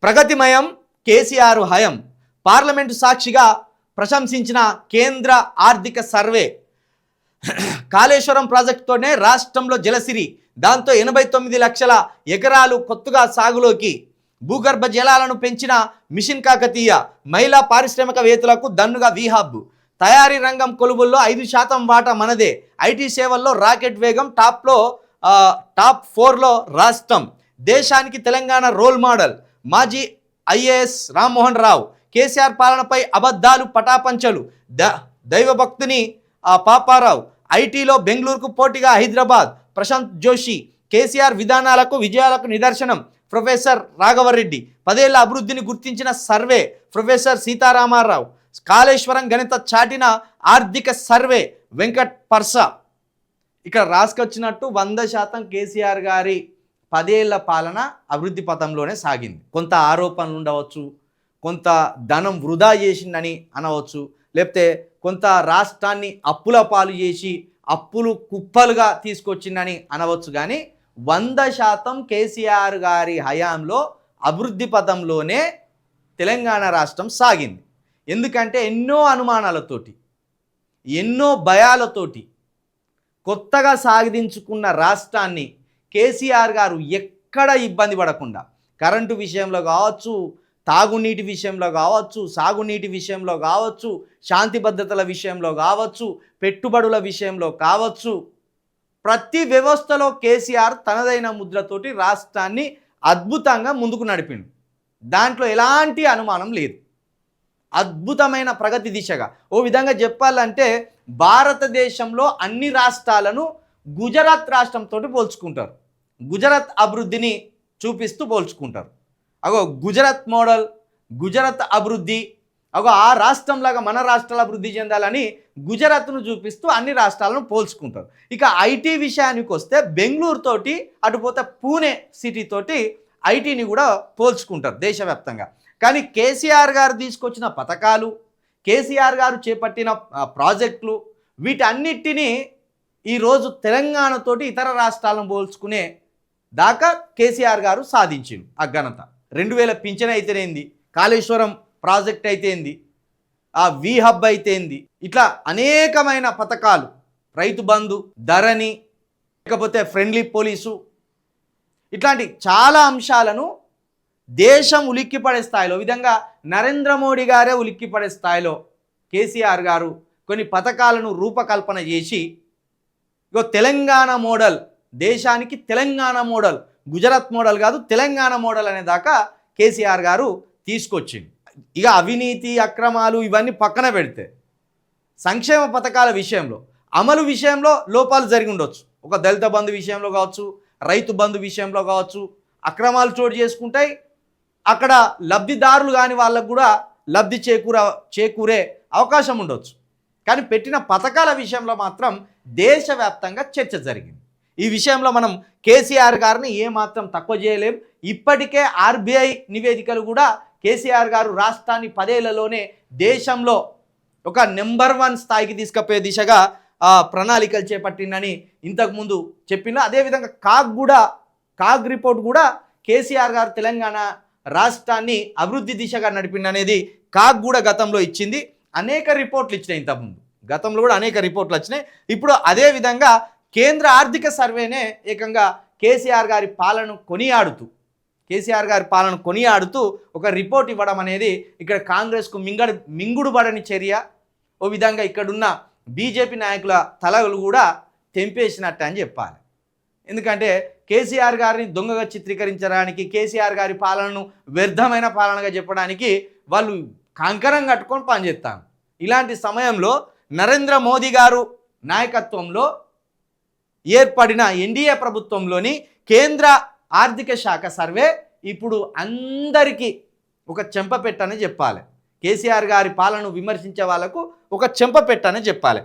ప్రగతిమయం KCR హయం parliament సాక్షిగా ప్రశంసించిన కేంద్ర ఆర్థిక సర్వే. కాళేశ్వరం ప్రాజెక్టుతోనే రాష్ట్రంలో జలసిరి, దాంతో 89 లక్షల ఎకరాలు కొత్తగా సాగులోకి. భూగర్భ జలాలను పెంచిన మిషన్ కాకతీయ, మహిళా పారిశ్రామికవేత్తలకు దన్నుగా వీహబ్. తయారీ రంగం కొలువుల్లో 5% వాటా మనదే. ఐటీ సేవల్లో రాకెట్ వేగం, టాప్ 4లో రాష్ట్రం. దేశానికి తెలంగాణ రోల్ మోడల్. మాజీ ఐఏఎస్ రామ్మోహన్ రావు కేసీఆర్ పాలనపై అబద్ధాలు పటాపంచలు. దైవభక్తుని పాపారావు. ఐటీలో బెంగళూరుకు పోటీగా హైదరాబాద్. ప్రశాంత్ జోషి కేసీఆర్ విధానాలకు విజయాలకు నిదర్శనం. ప్రొఫెసర్ రాఘవరెడ్డి 10 ఏళ్ల అభివృద్ధిని గుర్తించిన సర్వే. ప్రొఫెసర్ సీతారామారావు. కాళేశ్వరం గణిత చాటిన ఆర్థిక సర్వే. వెంకట్ పర్స. ఇక్కడ రాసుకొచ్చినట్టు 100% కేసీఆర్ గారి 10 ఏళ్ల పాలన అభివృద్ధి పథంలోనే సాగింది. కొంత ఆరోపణలు ఉండవచ్చు, కొంత ధనం వృధా చేసిందని అనవచ్చు, లేకపోతే కొంత రాష్ట్రాన్ని అప్పుల పాలు చేసి అప్పులు కుప్పలుగా తీసుకొచ్చిందని అనవచ్చు. కానీ 100% కేసీఆర్ గారి హయాంలో అభివృద్ధి పథంలోనే తెలంగాణ రాష్ట్రం సాగింది. ఎందుకంటే ఎన్నో అనుమానాలతోటి, ఎన్నో భయాలతోటి కొత్తగా సాగిదించుకున్న రాష్ట్రాన్ని కేసీఆర్ గారు ఎక్కడ ఇబ్బంది పడకుండా కరెంటు విషయంలో కావచ్చు, తాగునీటి విషయంలో కావచ్చు, సాగునీటి విషయంలో కావచ్చు, శాంతి భద్రతల విషయంలో కావచ్చు, పెట్టుబడుల విషయంలో కావచ్చు, ప్రతి వ్యవస్థలో కేసీఆర్ తనదైన ముద్రతోటి రాష్ట్రాన్ని అద్భుతంగా ముందుకు నడిపిండు. దాంట్లో ఎలాంటి అనుమానం లేదు. అద్భుతమైన ప్రగతి దిశగా. ఓ విధంగా చెప్పాలంటే భారతదేశంలో అన్ని రాష్ట్రాలను గుజరాత్ రాష్ట్రంతో పోల్చుకుంటారు. గుజరాత్ అభివృద్ధిని చూపిస్తూ పోల్చుకుంటారు. అగో గుజరాత్ మోడల్, గుజరాత్ అభివృద్ధి, అగో ఆ రాష్ట్రంలాగా మన రాష్ట్రాలు అభివృద్ధి చెందాలని గుజరాత్ను చూపిస్తూ అన్ని రాష్ట్రాలను పోల్చుకుంటారు. ఇక ఐటీ విషయానికి వస్తే బెంగళూరు తోటి, అటుపోతే పూణే సిటీ తోటి ఐటీని కూడా పోల్చుకుంటారు దేశవ్యాప్తంగా. కానీ కేసీఆర్ గారు తీసుకొచ్చిన పథకాలు, కేసీఆర్ గారు చేపట్టిన ప్రాజెక్టులు, వీటన్నిటినీ ఈరోజు తెలంగాణతోటి ఇతర రాష్ట్రాలను పోల్చుకునే దాకా కేసీఆర్ గారు సాధించిండు ఆ ఘనత. 2000 పింఛన్ అయితేనేంది, కాళేశ్వరం ప్రాజెక్ట్ అయితేంది, ఆ వీహబ్ అయితేంది, ఇట్లా అనేకమైన పథకాలు, రైతు బంధు, ధరణి, లేకపోతే ఫ్రెండ్లీ పోలీసు, ఇట్లాంటి చాలా అంశాలను దేశం ఉలిక్కిపడే స్థాయిలో, విధంగా నరేంద్ర మోడీ గారే ఉలిక్కిపడే స్థాయిలో కేసీఆర్ గారు కొన్ని పథకాలను రూపకల్పన చేసి ఇగో తెలంగాణ మోడల్, దేశానికి తెలంగాణ మోడల్, గుజరాత్ మోడల్ కాదు తెలంగాణ మోడల్ అనే దాకా కేసీఆర్ గారు తీసుకొచ్చింది. ఇక అవినీతి అక్రమాలు ఇవన్నీ పక్కన పెడితే సంక్షేమ పథకాల విషయంలో, అమలు విషయంలో లోపాలు జరిగి ఉండొచ్చు. ఒక దళిత బంధు విషయంలో కావచ్చు, రైతు బంధు విషయంలో కావచ్చు, అక్రమాలు చోటు చేసుకుంటాయి. అక్కడ లబ్ధిదారులు కాని వాళ్ళకు కూడా లబ్ధి చేకూరే అవకాశం ఉండొచ్చు. కానీ పెట్టిన పథకాల విషయంలో మాత్రం దేశవ్యాప్తంగా చర్చ జరిగింది. ఈ విషయంలో మనం కేసీఆర్ గారిని ఏమాత్రం తక్కువ చేయలేం. ఇప్పటికే ఆర్బీఐ నివేదికలు కూడా కేసీఆర్ గారు రాష్ట్రాన్ని 10 ఏళ్లలోనే దేశంలో ఒక నెంబర్ 1 స్థాయికి తీసుకుపోయే దిశగా ప్రణాళికలు చేపట్టిందని ఇంతకుముందు చెప్పిండు. అదేవిధంగా కాగ్ రిపోర్ట్ కూడా కేసీఆర్ గారు తెలంగాణ రాష్ట్రాన్ని అభివృద్ధి దిశగా నడిపిండనేది కాగ్ కూడా గతంలో ఇచ్చింది. అనేక రిపోర్ట్లు ఇచ్చినాయి. ఇంతకుముందు గతంలో కూడా అనేక రిపోర్ట్లు వచ్చినాయి. ఇప్పుడు అదేవిధంగా కేంద్ర ఆర్థిక సర్వేనే ఏకంగా కేసీఆర్ గారి పాలనను కొనియాడుతూ ఒక రిపోర్ట్ ఇవ్వడం అనేది ఇక్కడ కాంగ్రెస్కు మింగుడుబడని చర్య. ఓ విధంగా ఇక్కడున్న బీజేపీ నాయకుల తలలు కూడా తెంపేసినట్టు అని చెప్పాలి. ఎందుకంటే కేసీఆర్ గారిని దొంగగా చిత్రీకరించడానికి, కేసీఆర్ గారి పాలనను వ్యర్థమైన పాలనగా చెప్పడానికి వాళ్ళు కంకరం కట్టుకొని పనిచేస్తాను. ఇలాంటి సమయంలో నరేంద్ర మోదీ గారు నాయకత్వంలో ఏర్పడిన ఎన్డీఏ ప్రభుత్వంలోని కేంద్ర ఆర్థిక శాఖ సర్వే ఇప్పుడు అందరికీ ఒక చెంపపెట్టని చెప్పాలి. కేసీఆర్ గారి పాలనను విమర్శించే వాళ్ళకు ఒక చెంపపెట్టని చెప్పాలి.